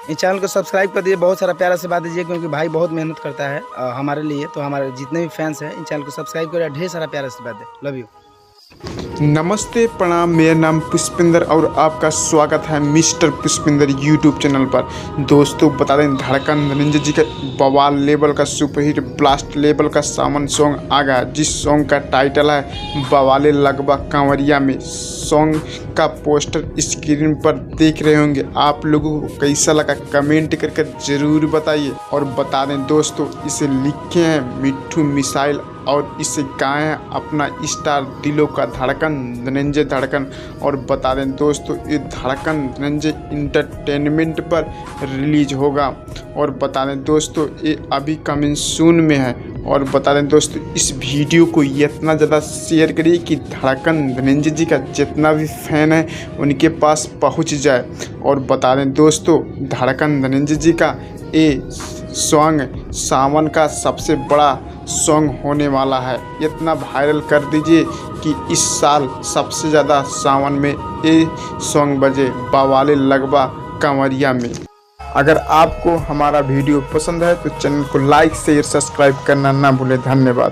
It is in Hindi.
इस चैनल को सब्सक्राइब कर दीजिए, बहुत सारा प्यारा से बात दीजिए, क्योंकि भाई बहुत मेहनत करता है हमारे लिए। तो हमारे जितने भी फैंस हैं इन चैनल को सब्सक्राइब करिए, ढेर सारा प्यारा से बात दे। Love you. नमस्ते प्रणाम, मेरा नाम पुष्पिंदर और आपका स्वागत है मिस्टर पुष्पिंदर यूट्यूब चैनल पर। दोस्तों बता दें, धड़कन धनंजय जी का बवाल लेवल का सुपरहिट ब्लास्ट लेवल का सावन सॉन्ग आ गया, जिस सॉन्ग का टाइटल है बवाले लगवा कांवरिया में। सॉन्ग का पोस्टर स्क्रीन पर देख रहे होंगे, आप लोगों को कैसा लगा कमेंट करके ज़रूर बताइए। और बता दें दोस्तों, इसे लिखे हैं मिट्ठू मिसाइल और इसे गाए हैं अपना स्टार दिलों का धड़कन धनंजय धड़कन। और बता दें दोस्तों, ये धड़कन धनंजय इंटरटेनमेंट पर रिलीज होगा। और बता दें दोस्तों, ये अभी कमिंग सून में है। और बता दें दोस्तों, इस वीडियो को इतना ज़्यादा शेयर करिए कि धड़कन धनंजय जी का जितना भी फैन है उनके पास पहुंच जाए। और बता दें दोस्तों, धड़कन धनंजय जी का ये सॉन्ग सावन का सबसे बड़ा सॉन्ग होने वाला है। इतना वायरल कर दीजिए कि इस साल सबसे ज़्यादा सावन में ये सॉन्ग बजे, बवाले लगवा कांवरिया में। अगर आपको हमारा वीडियो पसंद है तो चैनल को लाइक शेयर सब्सक्राइब करना ना भूलें। धन्यवाद।